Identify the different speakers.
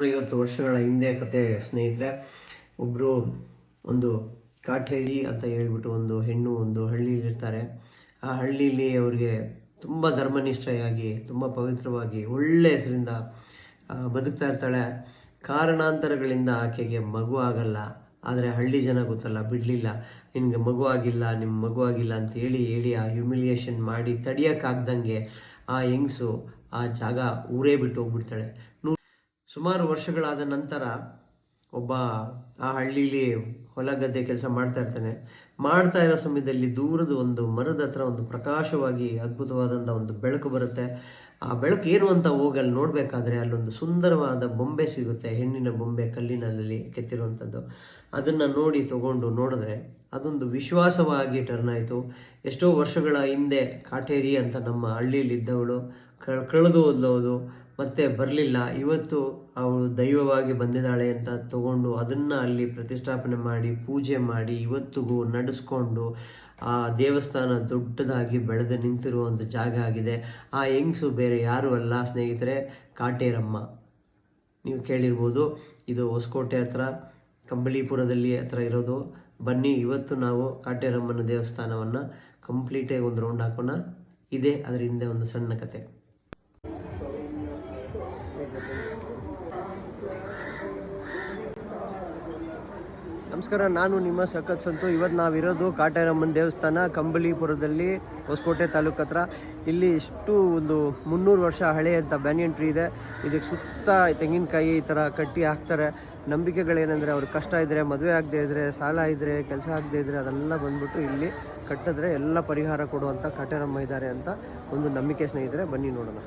Speaker 1: 150 ವರ್ಷಗಳ ಹಿಂದೆ ಕತೆ ಸ್ನೇಹಿತರೆ. ಒಬ್ಬರು ಒಂದು ಕಾಟೇರಿ ಅಂತ ಹೇಳ್ಬಿಟ್ಟು ಒಂದು ಹೆಣ್ಣು ಒಂದು ಹಳ್ಳಿಯಲ್ಲಿರ್ತಾರೆ. ಆ ಹಳ್ಳಿಯಲ್ಲಿ ಅವ್ರಿಗೆ ತುಂಬ ಧರ್ಮನಿಷ್ಠೆಯಾಗಿ ತುಂಬ ಪವಿತ್ರವಾಗಿ ಒಳ್ಳೆ ಹೆಸರಿಂದ ಬದುಕ್ತಾ ಇರ್ತಾಳೆ. ಕಾರಣಾಂತರಗಳಿಂದ ಆಕೆಗೆ ಮಗು ಆಗಲ್ಲ. ಆದರೆ ಹಳ್ಳಿ ಜನ ಗೊತ್ತಲ್ಲ, ಬಿಡಲಿಲ್ಲ, ನಿನಗೆ ಮಗು ಆಗಿಲ್ಲ, ನಿಮ್ಮ ಮಗು ಆಗಿಲ್ಲ ಅಂತ ಹೇಳಿ ಆ ಹ್ಯುಮಿಲಿಯೇಷನ್ ಮಾಡಿ ತಡಿಯೋಕ್ಕಾಗ್ದಂಗೆ ಆ ಹೆಂಗಸು ಆ ಜಾಗ ಊರೇ ಬಿಟ್ಟು ಹೋಗ್ಬಿಡ್ತಾಳೆ. ಸುಮಾರು ವರ್ಷಗಳಾದ ನಂತರ ಒಬ್ಬ ಆ ಹಳ್ಳಿಲಿ ಹೊಲ ಗದ್ದೆ ಕೆಲಸ ಮಾಡ್ತಾ ಇರೋ ಸಮಯದಲ್ಲಿ ದೂರದ ಒಂದು ಮರದ ಹತ್ರ ಒಂದು ಪ್ರಕಾಶವಾಗಿ ಅದ್ಭುತವಾದಂಥ ಒಂದು ಬೆಳಕು ಬರುತ್ತೆ. ಆ ಬೆಳಕು ಏನು ಅಂತ ಹೋಗಲ್ಲಿ ನೋಡಬೇಕಾದ್ರೆ ಅಲ್ಲೊಂದು ಸುಂದರವಾದ ಬೊಂಬೆ ಸಿಗುತ್ತೆ, ಹೆಣ್ಣಿನ ಬೊಂಬೆ, ಕಲ್ಲಿನಲ್ಲಿ ಕೆತ್ತಿರುವಂಥದ್ದು. ಅದನ್ನು ನೋಡಿ ತಗೊಂಡು ನೋಡಿದ್ರೆ ಅದೊಂದು ವಿಶ್ವಾಸವಾಗಿ ಟರ್ನ್ ಆಯಿತು. ಎಷ್ಟೋ ವರ್ಷಗಳ ಹಿಂದೆ ಕಾಟೇರಿ ಅಂತ ನಮ್ಮ ಹಳ್ಳಿಯಲ್ಲಿದ್ದವಳು ಕಳೆದು ಹೋದವಳು, ಮತ್ತೆ ಬರಲಿಲ್ಲ. ಇವತ್ತು ಅವಳು ದೈವವಾಗಿ ಬಂದಿದ್ದಾಳೆ ಅಂತ ತಗೊಂಡು ಅದನ್ನು ಅಲ್ಲಿ ಪ್ರತಿಷ್ಠಾಪನೆ ಮಾಡಿ ಪೂಜೆ ಮಾಡಿ ಇವತ್ತಿಗೂ ನಡೆಸ್ಕೊಂಡು ಆ ದೇವಸ್ಥಾನ ದೊಡ್ಡದಾಗಿ ಬೆಳೆದು ನಿಂತಿರುವ ಒಂದು ಜಾಗ ಆಗಿದೆ. ಆ ಹೆಂಗಸು ಬೇರೆ ಯಾರು ಅಲ್ಲ ಸ್ನೇಹಿತರೆ, ಕಾಟೇರಮ್ಮ. ನೀವು ಕೇಳಿರ್ಬೋದು, ಇದು ಹೊಸಕೋಟೆ ಹತ್ರ ಕಂಬಳೀಪುರದಲ್ಲಿ ಹತ್ರ ಇರೋದು. ಬನ್ನಿ, ಇವತ್ತು ನಾವು ಕಾಟೇರಮ್ಮನ ದೇವಸ್ಥಾನವನ್ನು ಕಂಪ್ಲೀಟಾಗಿ ಒಂದು ರೌಂಡ್ ಹಾಕೋಣ. ಇದೆ ಅದರ ಹಿಂದೆ ಒಂದು ಸಣ್ಣ ಕತೆ. ನಮಸ್ಕಾರ, ನಾನು ನಿಮ್ಮ ಸಖತ್ ಸಂತು. ಇವತ್ತು ನಾವಿರೋದು ಕಾಟೇರಮ್ಮನ ದೇವಸ್ಥಾನ ಕಂಬಳೀಪುರದಲ್ಲಿ, ಹೊಸಕೋಟೆ ತಾಲೂಕು ಹತ್ರ. ಇಲ್ಲಿ ಇಷ್ಟು ಒಂದು 300 ವರ್ಷ ಹಳೆಯಂಥ ಬ್ಯಾನಿಯನ್ ಟ್ರೀ ಇದೆ. ಇದಕ್ಕೆ ಸುತ್ತ ತೆಂಗಿನಕಾಯಿ ಈ ಥರ ಕಟ್ಟಿ ಹಾಕ್ತಾರೆ. ನಂಬಿಕೆಗಳೇನೆಂದರೆ ಅವ್ರಿಗೆ ಕಷ್ಟ ಇದ್ದರೆ, ಮದುವೆ ಆಗದೆ ಇದ್ದರೆ, ಸಾಲ ಇದ್ದರೆ, ಕೆಲಸ ಆಗದೆ ಇದ್ದರೆ ಅದೆಲ್ಲ ಬಂದ್ಬಿಟ್ಟು ಇಲ್ಲಿ ಕಟ್ಟಿದ್ರೆ ಎಲ್ಲ ಪರಿಹಾರ ಕೊಡುವಂಥ ಕಾಟೇರಮ್ಮ ಇದ್ದಾರೆ ಅಂತ ಒಂದು ನಂಬಿಕೆ ಸ್ನೇಹಿತರೆ. ಬನ್ನಿ ನೋಡೋಣ.